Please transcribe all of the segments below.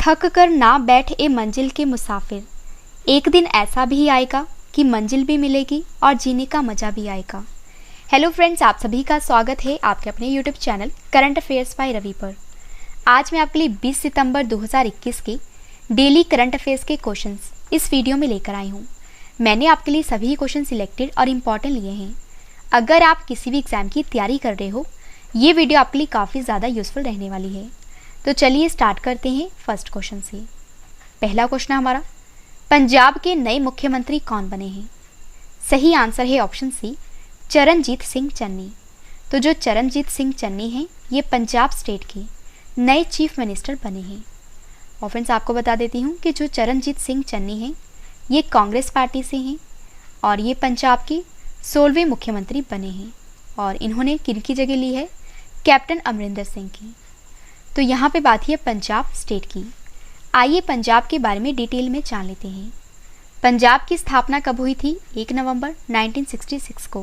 थक कर ना बैठ ए मंजिल के मुसाफिर, एक दिन ऐसा भी आएगा कि मंजिल भी मिलेगी और जीने का मज़ा भी आएगा। हेलो फ्रेंड्स, आप सभी का स्वागत है आपके अपने YouTube channel current affairs by Ravi पर। आज मैं आपके लिए 20 सितंबर 2021 के डेली करंट अफेयर्स के क्वेश्चंस इस वीडियो में लेकर आई हूँ। मैंने आपके लिए सभी क्वेश्चन सिलेक्टेड और इम्पॉर्टेंट लिए हैं। अगर आप किसी भी एग्ज़ाम की तैयारी कर रहे हो, ये वीडियो आपके लिए काफ़ी ज़्यादा यूज़फुल रहने वाली है। तो चलिए स्टार्ट करते हैं फर्स्ट क्वेश्चन से। पहला क्वेश्चन है हमारा, पंजाब के नए मुख्यमंत्री कौन बने हैं? सही आंसर है ऑप्शन सी, चरणजीत सिंह चन्नी। तो जो चरणजीत सिंह चन्नी हैं, ये पंजाब स्टेट के नए चीफ मिनिस्टर बने हैं। और फ्रेंड्स, आपको बता देती हूँ कि जो चरणजीत सिंह चन्नी हैं, ये कांग्रेस पार्टी से हैं और ये पंजाब के 16वें मुख्यमंत्री बने हैं। और इन्होंने किनकी जगह ली है? कैप्टन अमरिंदर सिंह की। तो यहाँ पे बात है पंजाब स्टेट की। आइए पंजाब के बारे में डिटेल में जान लेते हैं। पंजाब की स्थापना कब हुई थी? 1 नवंबर 1966 को।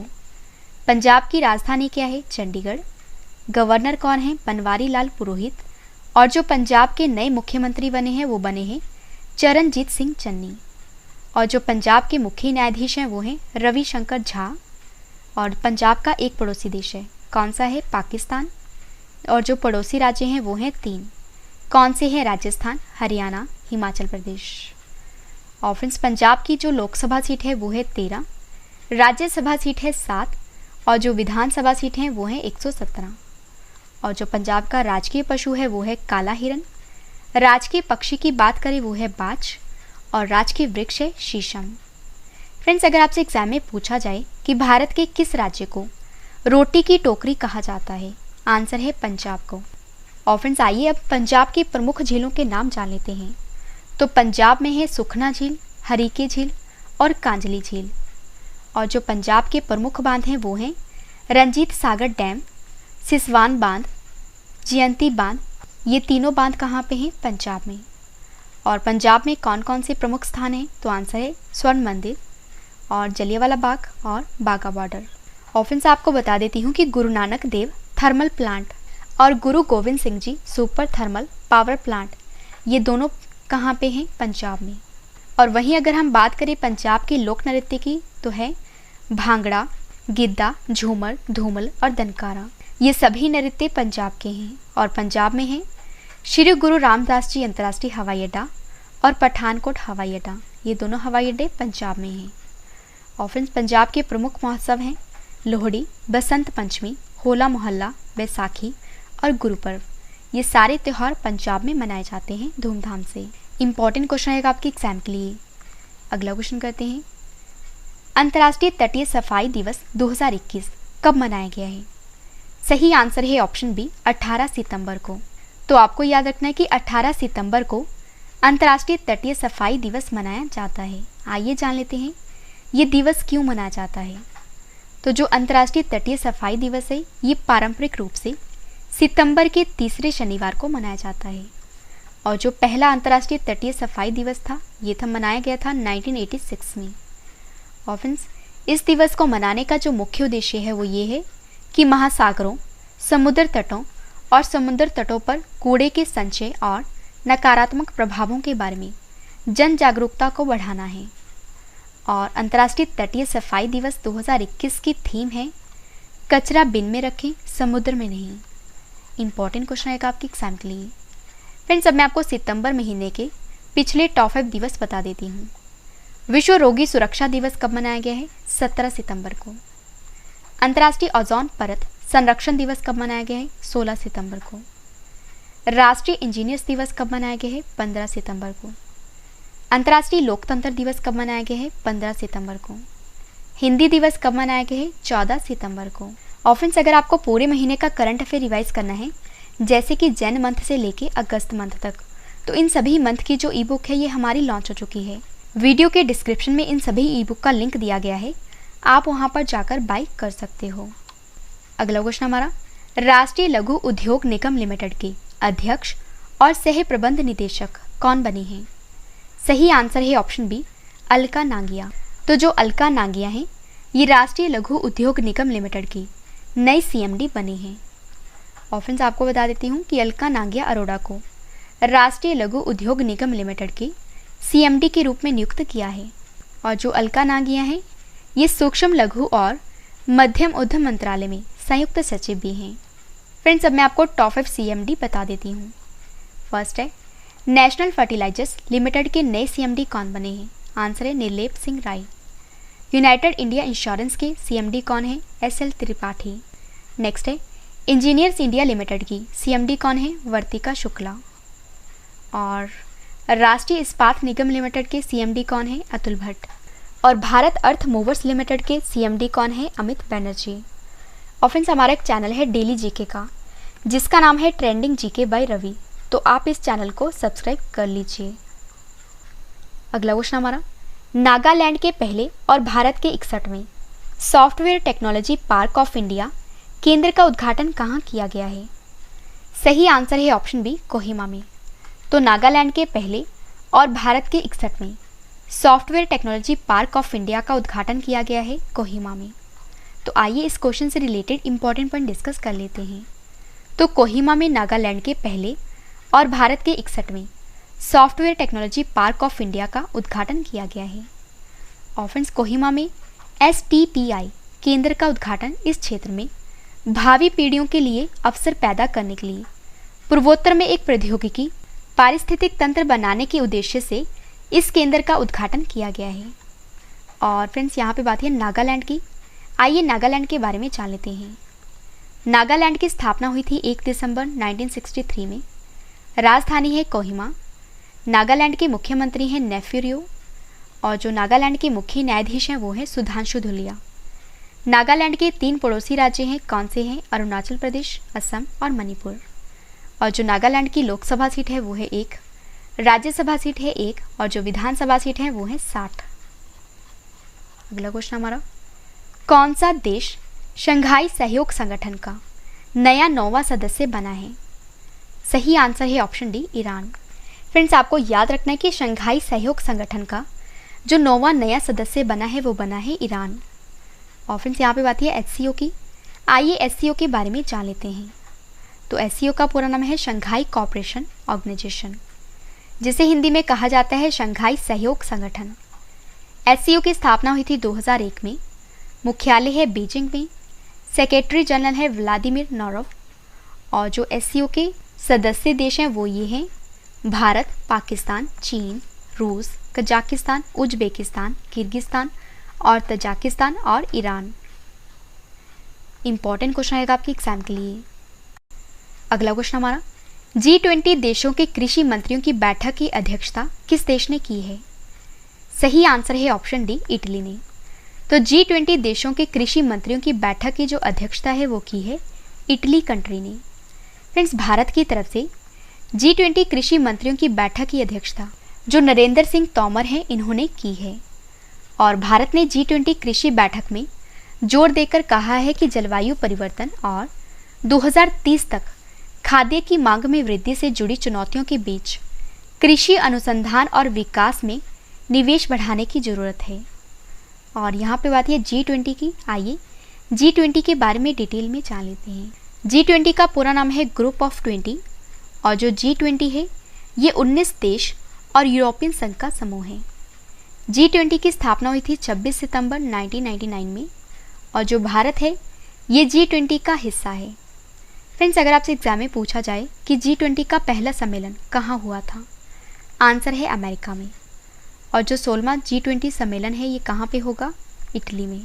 पंजाब की राजधानी क्या है? चंडीगढ़। गवर्नर कौन है? बनवारी लाल पुरोहित। और जो पंजाब के नए मुख्यमंत्री बने हैं वो बने हैं चरणजीत सिंह चन्नी। और जो पंजाब के मुख्य न्यायाधीश हैं वो हैं रविशंकर झा। और पंजाब का एक पड़ोसी देश है, कौन सा है? पाकिस्तान। और जो पड़ोसी राज्य हैं वो हैं 3। कौन से हैं? राजस्थान, हरियाणा, हिमाचल प्रदेश। और फ्रेंड्स, पंजाब की जो लोकसभा सीट है वो है 13, राज्यसभा सीट है 7 और जो विधानसभा सीट हैं वो हैं 117। और जो पंजाब का राजकीय पशु है वो है काला हिरन। राजकीय पक्षी की बात करें वो है बाज और राजकीय वृक्ष है शीशम। फ्रेंड्स, अगर आपसे एग्जाम में पूछा जाए कि भारत के किस राज्य को रोटी की टोकरी कहा जाता है, आंसर है पंजाब को। और फ्रेंड्स, आइए अब पंजाब की प्रमुख झीलों के नाम जान लेते हैं। तो पंजाब में है सुखना झील, हरीके झील और कांजली झील। और जो पंजाब के प्रमुख बांध हैं वो हैं रंजीत सागर डैम, सिसवान बांध, जयंती बांध। ये तीनों बांध कहाँ पे हैं? पंजाब में। और पंजाब में कौन कौन से प्रमुख स्थान हैं? तो आंसर है स्वर्ण मंदिर और जलियांवाला बाग और बाघा बॉर्डर। और फ्रेंड्स, आपको बता देती हूँ कि गुरु नानक देव थर्मल प्लांट और गुरु Govind Singh ji super thermal power plant, ये दोनों कहाँ पे हैं? पंजाब में। और वहीं अगर हम बात करें पंजाब के लोक नृत्य की, तो है भांगड़ा, गिद्दा, झूमर, धूमल और दनकारा। ये सभी नृत्य पंजाब के हैं। और पंजाब में है श्री गुरु रामदास जी अंतर्राष्ट्रीय हवाई अड्डा और पठानकोट हवाई अड्डा, ये दोनों हवाई अड्डे पंजाब में हैं। और फ्रेंड्स, पंजाब के प्रमुख महोत्सव हैं लोहड़ी, बसंत पंचमी, होला मोहल्ला, बैसाखी और गुरुपर्व। ये सारे त्यौहार पंजाब में मनाए जाते हैं धूमधाम से। इंपॉर्टेंट क्वेश्चन रहेगा आपके एग्जाम के लिए। अगला क्वेश्चन करते हैं, अंतर्राष्ट्रीय तटीय सफाई दिवस 2021 कब मनाया गया है? सही आंसर है ऑप्शन बी, 18 सितंबर को। तो आपको याद रखना है कि 18 सितंबर को अंतर्राष्ट्रीय तटीय सफाई दिवस मनाया जाता है। आइए जान लेते हैं ये दिवस क्यों मनाया जाता है। तो जो अंतर्राष्ट्रीय तटीय सफाई दिवस है, ये पारंपरिक रूप से सितंबर के तीसरे शनिवार को मनाया जाता है। और जो पहला अंतर्राष्ट्रीय तटीय सफाई दिवस था, ये मनाया गया था 1986 में। और फ्रेंड्स, इस दिवस को मनाने का जो मुख्य उद्देश्य है वो ये है कि महासागरों, समुद्र तटों और समुद्र तटों पर कूड़े के संचय और नकारात्मक प्रभावों के बारे में जन जागरूकता को बढ़ाना है। और अंतर्राष्ट्रीय तटीय सफाई दिवस 2021 की थीम है कचरा बिन में रखें, समुद्र में नहीं। इंपॉर्टेंट क्वेश्चन रहेगा आपके एग्जाम के लिए। फ्रेंड्स, अब मैं आपको सितंबर महीने के पिछले टॉप 5 दिवस बता देती हूँ। विश्व रोगी सुरक्षा दिवस कब मनाया गया है? 17 सितंबर को। अंतर्राष्ट्रीय ओजोन परत संरक्षण दिवस कब मनाया गया है? 16 सितंबर को। राष्ट्रीय इंजीनियर्स दिवस कब मनाया गया है? 15 सितंबर को। अंतर्राष्ट्रीय लोकतंत्र दिवस कब मनाया गया है? 15 सितंबर को। हिंदी दिवस कब मनाया गया है? 14 सितंबर को। और फ्रेंड्स, अगर आपको पूरे महीने का करंट अफेयर रिवाइज करना है, जैसे कि जैन मंथ से लेके अगस्त मंथ तक, तो इन सभी मंथ की जो ई बुक है ये हमारी लॉन्च हो चुकी है। वीडियो के डिस्क्रिप्शन में इन सभी ई बुक का लिंक दिया गया है, आप वहाँ पर जाकर बाय कर सकते हो। अगला क्वेश्चन हमारा, राष्ट्रीय लघु उद्योग निगम लिमिटेड के अध्यक्ष और सह प्रबंध निदेशक कौन बने हैं? सही आंसर है ऑप्शन बी, अलका नागिया। तो जो अलका नागिया हैं, ये राष्ट्रीय लघु उद्योग निगम लिमिटेड की नई CMD बने हैं। और फ्रेंड्स, आपको बता देती हूँ कि अलका नागिया अरोड़ा को राष्ट्रीय लघु उद्योग निगम लिमिटेड के CMD के रूप में नियुक्त किया है। और जो अलका नागिया हैं ये सूक्ष्म लघु और मध्यम उद्यम मंत्रालय में संयुक्त सचिव भी हैं। फ्रेंड्स, अब मैं आपको टॉप 5 CMD बता देती हूँ। फर्स्ट है नेशनल फर्टिलाइजर्स लिमिटेड के नए CMD कौन बने हैं? आंसर है निर्लेप सिंह राय। यूनाइटेड इंडिया इंश्योरेंस के CMD कौन है? SL त्रिपाठी। नेक्स्ट है इंजीनियर्स इंडिया लिमिटेड की CMD कौन है? वर्तिका शुक्ला। और राष्ट्रीय इस्पात निगम लिमिटेड के CMD कौन है? अतुल भट्ट। और भारत अर्थ मूवर्स लिमिटेड के CMD कौन है? अमित बनर्जी। और फ्रेंड्स, हमारा एक चैनल है डेली जीके का जिसका नाम है ट्रेंडिंग जीके बाय रवि, तो आप इस चैनल को सब्सक्राइब कर लीजिए। अगला क्वेश्चन हमारा, नागालैंड के पहले और भारत के 61वें software technology park of India केंद्र का उद्घाटन कहाँ किया गया है? सही आंसर है ऑप्शन बी, कोहिमा में। तो नागालैंड के पहले और भारत के 61वें software technology park of India का उद्घाटन किया गया है कोहिमा में। तो आइए इस क्वेश्चन से रिलेटेड इंपॉर्टेंट पॉइंट डिस्कस कर लेते हैं। तो कोहिमा में नागालैंड के पहले और भारत के 61वें software technology park of India का उद्घाटन किया गया है। और फ्रेंड्स, कोहिमा में STPI केंद्र का उद्घाटन इस क्षेत्र में भावी पीढ़ियों के लिए अवसर पैदा करने के लिए पूर्वोत्तर में एक प्रौद्योगिकी पारिस्थितिक तंत्र बनाने के उद्देश्य से इस केंद्र का उद्घाटन किया गया है। और फ्रेंड्स, यहाँ पे बात है नागालैंड की। आइए नागालैंड के बारे में जान लेते हैं। नागालैंड की स्थापना हुई थी 1 दिसंबर 1963 में। राजधानी है कोहिमा। नागालैंड के मुख्यमंत्री हैं नेफ्यूरियो। और जो नागालैंड के मुख्य न्यायाधीश हैं वो हैं सुधांशु धुलिया। नागालैंड के 3 पड़ोसी राज्य हैं, कौन से हैं? अरुणाचल प्रदेश, असम और मणिपुर। और जो नागालैंड की लोकसभा सीट है वो है 1, राज्यसभा सीट है 1 और जो विधानसभा सीट है वो है 60। अगला क्वेश्चन हमारा, कौन सा देश शंघाई सहयोग संगठन का नया 9वां सदस्य बना है? सही आंसर है ऑप्शन डी, ईरान। फ्रेंड्स, आपको याद रखना है कि शंघाई सहयोग संगठन का जो 9वां नया सदस्य बना है वो बना है ईरान। और फ्रेंड्स, यहाँ पे बात है SCO की। आइए SCO के बारे में जान लेते हैं। तो SCO का पूरा नाम है शंघाई कोऑपरेशन ऑर्गेनाइजेशन, जिसे हिंदी में कहा जाता है शंघाई सहयोग संगठन। SCO की स्थापना हुई थी 2001 में। मुख्यालय है बीजिंग में। सेक्रेटरी जनरल है व्लादिमीर नोरोव। और जो SCO के सदस्य देश हैं वो ये हैं भारत, पाकिस्तान, चीन, रूस, कजाकिस्तान, उज्बेकिस्तान, किर्गिस्तान और तजाकिस्तान और ईरान। इंपॉर्टेंट क्वेश्चन आएगा आपके एग्जाम के लिए। अगला क्वेश्चन हमारा, G20 देशों के कृषि मंत्रियों की बैठक की अध्यक्षता किस देश ने की है? सही आंसर है ऑप्शन डी, इटली ने। तो G20 देशों के कृषि मंत्रियों की बैठक की जो अध्यक्षता है वो की है इटली कंट्री ने। फ्रेंड्स, भारत की तरफ से G20 कृषि मंत्रियों की बैठक की अध्यक्षता जो नरेंद्र सिंह तोमर हैं इन्होंने की है। और भारत ने G20 कृषि बैठक में जोर देकर कहा है कि जलवायु परिवर्तन और 2030 तक खाद्य की मांग में वृद्धि से जुड़ी चुनौतियों के बीच कृषि अनुसंधान और विकास में निवेश बढ़ाने की ज़रूरत है। और यहाँ पे बात है G20 की। आइए G20 के बारे में डिटेल में जान लेते हैं। G20 का पूरा नाम है ग्रुप ऑफ 20 और जो G20 है ये 19 देश और यूरोपियन संघ का समूह है। G20 की स्थापना हुई थी 26 सितंबर 1999 में और जो भारत है ये G20 का हिस्सा है। फ्रेंड्स, अगर आपसे एग्जाम में पूछा जाए कि G20 का पहला सम्मेलन कहाँ हुआ था, आंसर है अमेरिका में। और जो 16वां G20 सम्मेलन है ये कहाँ पे होगा? इटली में।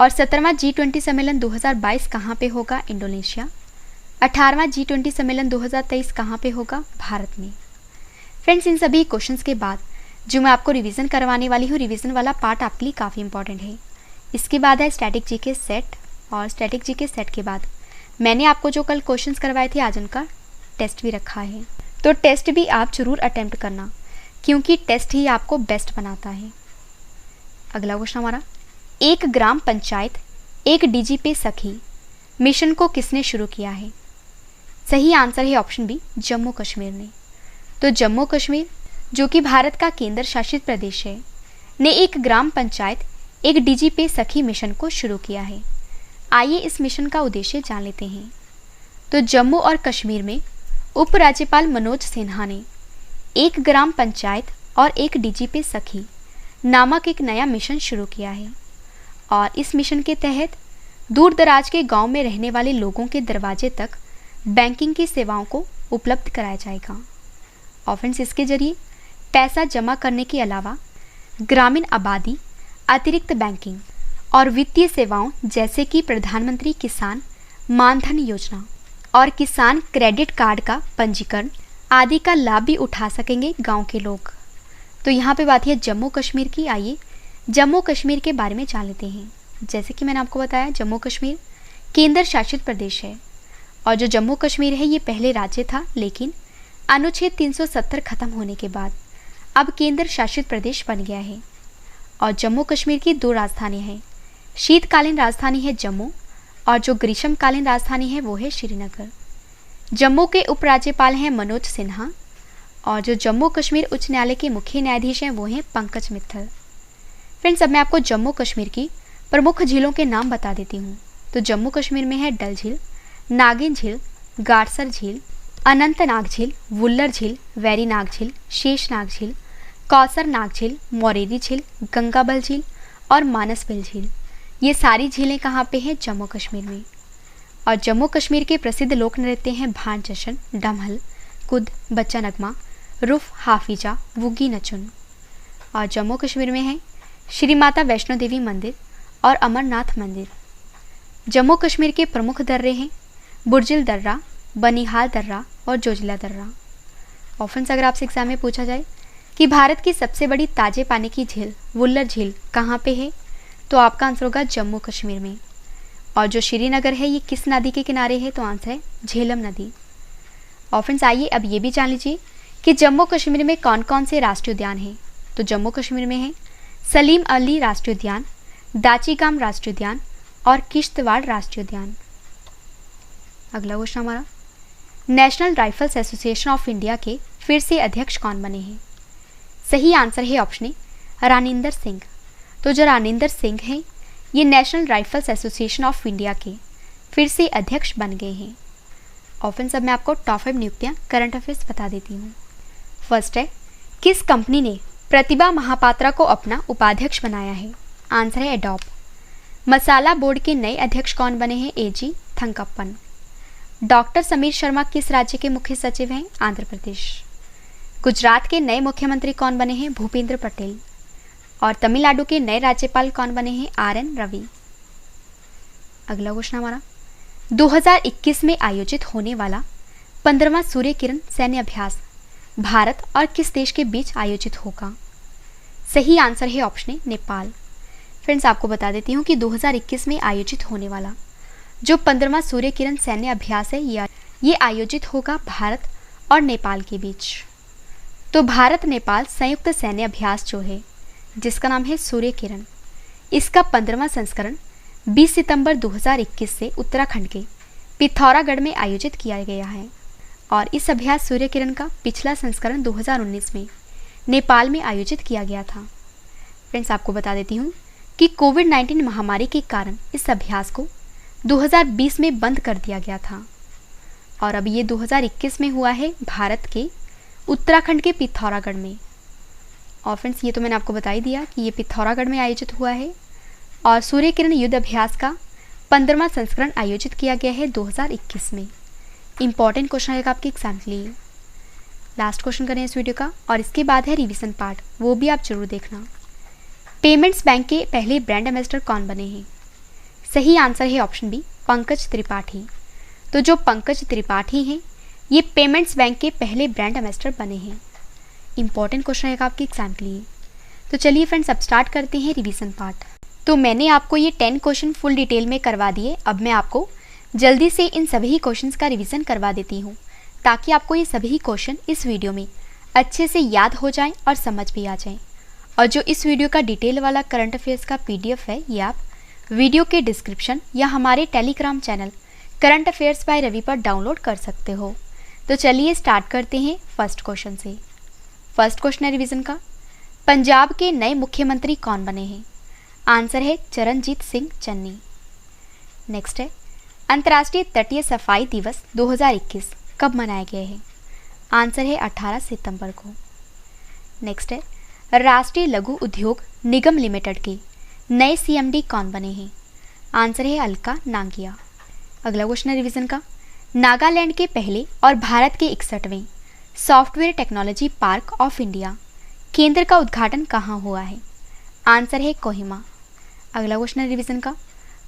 और 17वां G20 सम्मेलन 2022 कहाँ पे होगा? इंडोनेशिया। 18वां G20 सम्मेलन 2023 कहाँ पे होगा? भारत में। फ्रेंड्स, इन सभी क्वेश्चंस के बाद जो मैं आपको रिवीजन करवाने वाली हूँ, रिवीजन वाला पार्ट आपके लिए काफ़ी इंपॉर्टेंट है। इसके बाद है स्टैटिक जीके सेट और स्टैटिक जीके सेट के बाद मैंने आपको जो कल क्वेश्चंस करवाए थे आज उनका टेस्ट भी रखा है। तो टेस्ट भी आप जरूर अटेम्प्ट करना क्योंकि टेस्ट ही आपको बेस्ट बनाता है। अगला क्वेश्चन हमारा, एक ग्राम पंचायत एक डीजीपी सखी मिशन को किसने शुरू किया है? सही आंसर है ऑप्शन बी, जम्मू कश्मीर ने। तो जम्मू कश्मीर जो कि भारत का केंद्र शासित प्रदेश है ने एक ग्राम पंचायत एक डीजीपी सखी मिशन को शुरू किया है। आइए इस मिशन का उद्देश्य जान लेते हैं। तो जम्मू और कश्मीर में उपराज्यपाल मनोज सिन्हा ने एक ग्राम पंचायत और एक डीजीपी सखी नामक एक नया मिशन शुरू किया है और इस मिशन के तहत दूर दराज के गांव में रहने वाले लोगों के दरवाजे तक बैंकिंग की सेवाओं को उपलब्ध कराया जाएगा। और फ्रेंड्स, इसके जरिए पैसा जमा करने के अलावा ग्रामीण आबादी अतिरिक्त बैंकिंग और वित्तीय सेवाओं जैसे कि प्रधानमंत्री किसान मानधन योजना और किसान क्रेडिट कार्ड का पंजीकरण आदि का लाभ भी उठा सकेंगे गांव के लोग। तो यहाँ पे बात है जम्मू कश्मीर की। आइए जम्मू कश्मीर के बारे में जान लेते हैं। जैसे कि मैंने आपको बताया, जम्मू कश्मीर केंद्र शासित प्रदेश है और जो जम्मू कश्मीर है ये पहले राज्य था, लेकिन अनुच्छेद 370 खत्म होने के बाद अब केंद्र शासित प्रदेश बन गया है। और जम्मू कश्मीर की 2 राजधानियाँ हैं। शीतकालीन राजधानी है जम्मू और जो ग्रीष्मकालीन राजधानी है वो है श्रीनगर। जम्मू के उपराज्यपाल हैं मनोज सिन्हा और जो जम्मू कश्मीर उच्च न्यायालय के मुख्य न्यायाधीश हैं वो हैं पंकज मित्तल। फ्रेंड्स, अब मैं आपको जम्मू कश्मीर की प्रमुख झीलों के नाम बता देती हूँ। तो जम्मू कश्मीर में है डल झील, नागिन झील, गाडसर झील, अनंतनाग झील, वुल्लर झील, वेरीनाग झील, शेषनाग झील, कौसर नाग झील, मोरेरी झील, गंगाबल झील और मानसबिल झील। ये सारी झीलें कहाँ पे हैं? जम्मू कश्मीर में। और जम्मू कश्मीर के प्रसिद्ध लोक नृत्य हैं भान जश्न, डमहल, कुद, बच्चा नगमा, रुफ, हाफिजा, वुगी नचुन। और जम्मू कश्मीर में है श्री माता वैष्णो देवी मंदिर और अमरनाथ मंदिर। जम्मू कश्मीर के प्रमुख दर्रे हैं बुर्जिल दर्रा, बनिहाल दर्रा और जोजिला दर्रा। ऑफन अगर आपसे एग्जाम में पूछा जाए कि भारत की सबसे बड़ी ताजे पानी की झील वुल्लर झील कहाँ पे है, तो आपका आंसर होगा जम्मू कश्मीर में। और जो श्रीनगर है ये किस नदी के किनारे है, तो आंसर है झेलम नदी। और फ्रेंड्स, आइए अब ये भी जान लीजिए कि जम्मू कश्मीर में कौन कौन से राष्ट्रीय उद्यान हैं। तो जम्मू कश्मीर में है सलीम अली राष्ट्रीय उद्यान, दाचीगाम राष्ट्रीय उद्यान और किश्तवाड़ राष्ट्रीय उद्यान। अगला क्वेश्चन हमारा, national rifles association of India के फिर से अध्यक्ष कौन बने हैं? सही आंसर है ऑप्शन ए रानिंदर सिंह। तो जो रानिंदर सिंह हैं ये national rifles association of India के फिर से अध्यक्ष बन गए हैं। और फ्रेंड्स, अब मैं आपको टॉप 5 नियुक्तियाँ करंट अफेयर्स बता देती हूँ। फर्स्ट है, किस कंपनी ने प्रतिभा महापात्रा को अपना उपाध्यक्ष बनाया है? आंसर है एडोब। मसाला बोर्ड के नए अध्यक्ष कौन बने हैं? एजी थंकप्पन। डॉक्टर समीर शर्मा किस राज्य के मुख्य सचिव हैं? आंध्र प्रदेश। गुजरात के नए मुख्यमंत्री कौन बने हैं? भूपेंद्र पटेल। और तमिलनाडु के नए राज्यपाल कौन बने हैं? आर.एन. रवि। अगला क्वेश्चन हमारा, 2021 में आयोजित होने वाला 15वां सूर्य किरण सैन्य अभ्यास भारत और किस देश के बीच आयोजित होगा? सही आंसर है ऑप्शन ए नेपाल। फ्रेंड्स, आपको बता देती हूँ कि 2021 में आयोजित होने वाला जो 15वां सूर्य किरण सैन्य अभ्यास है ये आयोजित होगा भारत और नेपाल के बीच। तो भारत नेपाल संयुक्त सैन्य अभ्यास जो है जिसका नाम है सूर्य किरण, इसका 15वां संस्करण 20 सितंबर 2021 से उत्तराखंड के पिथौरागढ़ में आयोजित किया गया है। और इस अभ्यास सूर्य किरण का पिछला संस्करण 2019 में नेपाल में आयोजित किया गया था। फ्रेंड्स, आपको बता देती हूँ कि कोविड-19 महामारी के कारण इस अभ्यास को 2020 में बंद कर दिया गया था और अब ये 2021 में हुआ है भारत के उत्तराखंड के पिथौरागढ़ में। और फ्रेंड्स, ये तो मैंने आपको बता ही दिया कि ये पिथौरागढ़ में आयोजित हुआ है और सूर्य किरण युद्ध अभ्यास का 15वां संस्करण आयोजित किया गया है 2021 में। इंपॉर्टेंट क्वेश्चन रहेगा आपके एग्जाम के लिए। लास्ट क्वेश्चन करें इस वीडियो का और इसके बाद है रिवीजन पार्ट, वो भी आप जरूर देखना। पेमेंट्स बैंक के पहले ब्रांड एम्बेसडर कौन बने हैं? सही आंसर है ऑप्शन बी पंकज त्रिपाठी। तो जो पंकज त्रिपाठी हैं ये पेमेंट्स बैंक के पहले ब्रांड एम्बेसडर बने हैं। इंपॉर्टेंट क्वेश्चन रहेगा आपके एग्जाम के लिए। तो चलिए फ्रेंड्स, अब स्टार्ट करते हैं रिवीजन पार्ट। तो मैंने आपको ये 10 क्वेश्चन फुल डिटेल में करवा दिए। अब मैं आपको जल्दी से इन सभी क्वेश्चंस का रिवीजन करवा देती हूँ ताकि आपको ये सभी क्वेश्चन इस वीडियो में अच्छे से याद हो जाएं और समझ भी आ जाएं। और जो इस वीडियो का डिटेल वाला करंट अफेयर्स का PDF है ये आप वीडियो के डिस्क्रिप्शन या हमारे Telegram channel current affairs by Ravi पर डाउनलोड कर सकते हो। तो चलिए स्टार्ट करते हैं फर्स्ट क्वेश्चन से। फर्स्ट क्वेश्चन है रिवीजन का, पंजाब के नए मुख्यमंत्री कौन बने हैं? आंसर है चरणजीत सिंह चन्नी। नेक्स्ट है, अंतर्राष्ट्रीय तटीय सफाई दिवस 2021 कब मनाया गया है? आंसर है 18 सितंबर को। नेक्स्ट है, राष्ट्रीय लघु उद्योग निगम लिमिटेड के नए CMD कौन बने हैं? आंसर है अलका नांगिया। अगला क्वेश्चन है रिवीजन का, नागालैंड के पहले और भारत के 61वें software technology park of India केंद्र का उद्घाटन कहाँ हुआ है? आंसर है कोहिमा। अगला क्वेश्चन है रिवीजन का,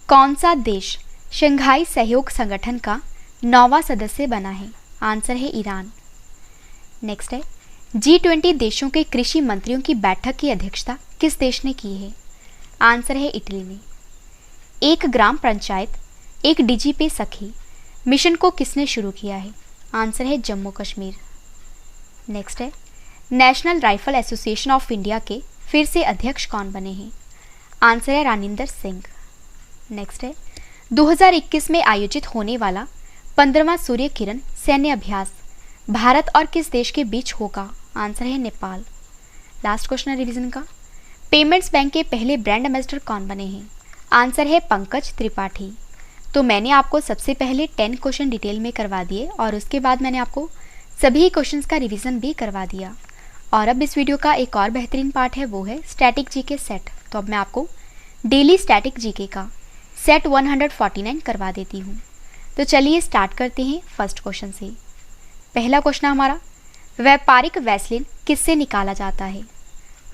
कौन सा देश शंघाई सहयोग संगठन का 9वां सदस्य बना है? आंसर है ईरान। नेक्स्ट है, G20 देशों के कृषि मंत्रियों की बैठक की अध्यक्षता किस देश ने की है? आंसर है इटली ने। एक ग्राम पंचायत एक DG पे सखी मिशन को किसने शुरू किया है? आंसर है जम्मू कश्मीर। नेक्स्ट है, national rifle association of India के फिर से अध्यक्ष कौन बने हैं? आंसर है रानिंदर सिंह। नेक्स्ट है, 2021 में आयोजित होने वाला 15वां सूर्य किरण सैन्य अभ्यास भारत और किस देश के बीच होगा? आंसर है नेपाल। लास्ट क्वेश्चन है रिवीजन का, पेमेंट्स बैंक के पहले ब्रांड एम्बेसडर कौन बने हैं? आंसर है पंकज त्रिपाठी। तो मैंने आपको सबसे पहले 10 क्वेश्चन डिटेल में करवा दिए और उसके बाद मैंने आपको सभी क्वेश्चंस का रिवीजन भी करवा दिया। और अब इस वीडियो का एक और बेहतरीन पार्ट है, वो है स्टैटिक जीके सेट। तो अब मैं आपको डेली स्टैटिक जीके का सेट 149 करवा देती हूँ। तो चलिए स्टार्ट करते हैं फर्स्ट क्वेश्चन से। पहला क्वेश्चन हमारा, व्यापारिक वैसलीन किससे निकाला जाता है?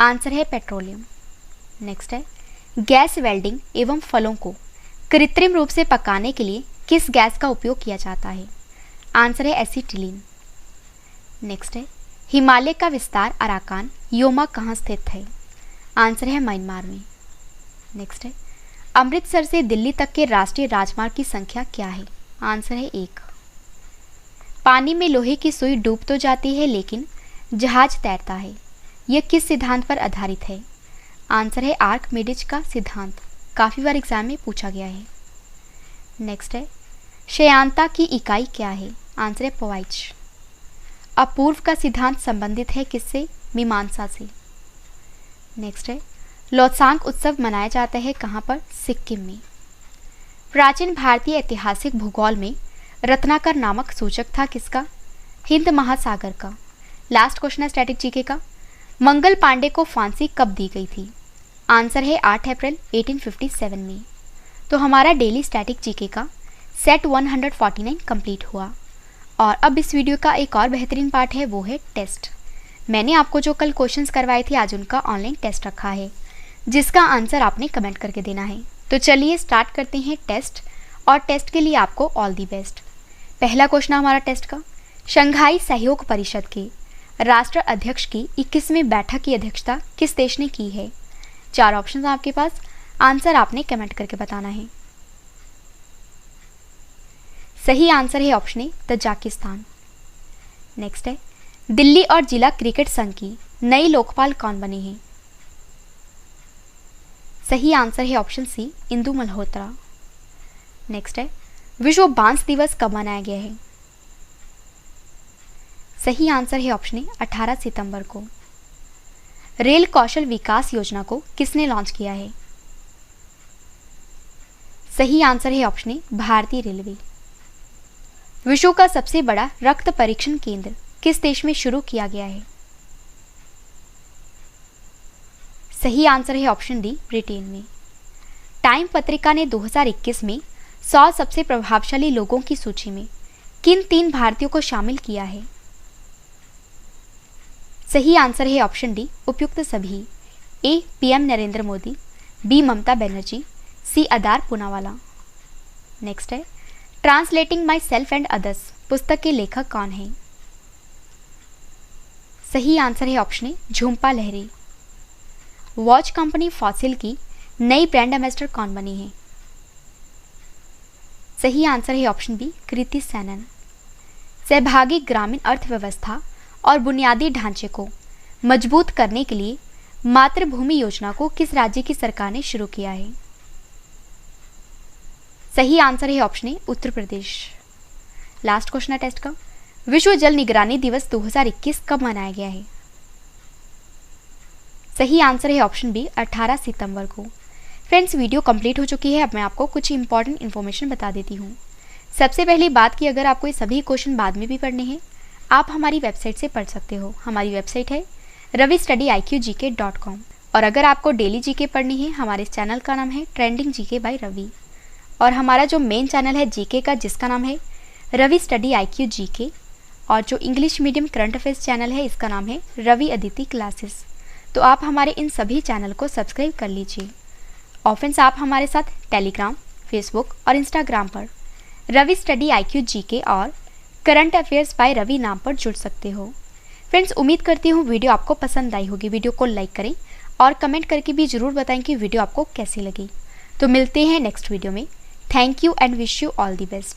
आंसर है पेट्रोलियम। नेक्स्ट है, गैस वेल्डिंग एवं फलों को कृत्रिम रूप से पकाने के लिए किस गैस का उपयोग किया जाता है? आंसर है एसिटिलीन। नेक्स्ट है, हिमालय का विस्तार अराकान योमा कहाँ स्थित है? आंसर है म्यांमार में। नेक्स्ट है, अमृतसर से दिल्ली तक के राष्ट्रीय राजमार्ग की संख्या क्या है? आंसर है 1। पानी में लोहे की सुई डूब तो जाती है लेकिन जहाज तैरता है, यह किस सिद्धांत पर आधारित है? आंसर है आर्किमिडीज का सिद्धांत। काफ़ी बार एग्जाम में पूछा गया है। नेक्स्ट है, श्यानता की इकाई क्या है? आंसर है पॉइज। अपूर्व का सिद्धांत संबंधित है किससे? मीमांसा से। नेक्स्ट है, लोसांग उत्सव मनाया जाता है कहाँ पर? सिक्किम में। प्राचीन भारतीय ऐतिहासिक भूगोल में रत्नाकर नामक सूचक था किसका? हिंद महासागर का। लास्ट क्वेश्चन है स्टैटिक जीके का, मंगल पांडे को फांसी कब दी गई थी? आंसर है 8 अप्रैल 1857 में। तो हमारा डेली स्टैटिक जीके का सेट 149 कंप्लीट हुआ। और अब इस वीडियो का एक और बेहतरीन पार्ट है, वो है टेस्ट। मैंने आपको जो कल क्वेश्चंस करवाए थे आज उनका ऑनलाइन टेस्ट रखा है, जिसका आंसर आपने कमेंट करके देना है। तो चलिए स्टार्ट करते हैं टेस्ट, और टेस्ट के लिए आपको ऑल दी बेस्ट। पहला क्वेश्चन हमारा टेस्ट का, शंघाई सहयोग परिषद के राष्ट्र अध्यक्ष की 21वीं बैठक की अध्यक्षता किस देश ने की है? 4 ऑप्शन आपके पास, आंसर आपने कमेंट करके बताना है। सही आंसर है ऑप्शन ए तजाकिस्तान। नेक्स्ट है, दिल्ली और जिला क्रिकेट संघ की नई लोकपाल कौन बने हैं? सही आंसर है option C Indu Malhotra. Next है, विश्व बांस दिवस कब मनाया गया है? सही आंसर है ऑप्शन ए 18 सितंबर को। रेल कौशल विकास योजना को किसने लॉन्च किया है? सही आंसर है ऑप्शन ए भारतीय रेलवे। विश्व का सबसे बड़ा रक्त परीक्षण केंद्र किस देश में शुरू किया गया है? सही आंसर है ऑप्शन डी ब्रिटेन में। टाइम पत्रिका ने 2021 में 100 सबसे प्रभावशाली लोगों की सूची में किन 3 भारतीयों को शामिल किया है? सही आंसर है ऑप्शन डी उपयुक्त सभी। A PM Narendra Modi, B Mamata Banerjee, C Adar Poonawalla. Next है, translating myself and others पुस्तक के लेखक कौन है? सही आंसर है option A Jhumpa Lahiri. Watch company Fossil की नई ब्रांड एम्बेसडर कौन बनी है? सही आंसर है ऑप्शन बी कृति सैनन। सहभागी ग्रामीण अर्थव्यवस्था और बुनियादी ढांचे को मजबूत करने के लिए मातृभूमि योजना को किस राज्य की सरकार ने शुरू किया है? सही आंसर है ऑप्शन ए उत्तर प्रदेश। लास्ट क्वेश्चन है टेस्ट का, विश्व जल निगरानी दिवस 2021 कब मनाया गया है? सही आंसर है ऑप्शन बी 18 सितंबर को। फ्रेंड्स, वीडियो कंप्लीट हो चुकी है। अब मैं आपको कुछ इंपॉर्टेंट इन्फॉर्मेशन बता देती हूँ। सबसे पहली बात कि अगर आपको ये सभी क्वेश्चन बाद में भी पढ़ने हैं, आप हमारी वेबसाइट से पढ़ सकते हो। हमारी वेबसाइट है ravistudyIQGK.com। और अगर आपको डेली जीके पढ़नी है, हमारे इस चैनल का नाम है ट्रेंडिंग जीके बाय रवि। और हमारा जो मेन चैनल है जीके का, जिसका नाम है रवि स्टडी IQ GK, और जो English medium current affairs channel है, इसका नाम है रवि अदिति क्लासेस। तो आप हमारे इन सभी चैनल को सब्सक्राइब कर लीजिए। और फ्रेंड्स, आप हमारे साथ टेलीग्राम, फेसबुक और इंस्टाग्राम पर रवि स्टडी IQ GK और करंट अफेयर्स बाय रवि नाम पर जुड़ सकते हो। फ्रेंड्स, उम्मीद करती हूँ वीडियो आपको पसंद आई होगी। वीडियो को लाइक करें और कमेंट करके भी ज़रूर बताएं कि वीडियो आपको कैसी लगी। तो मिलते हैं नेक्स्ट वीडियो में। Thank you and wish you all the best.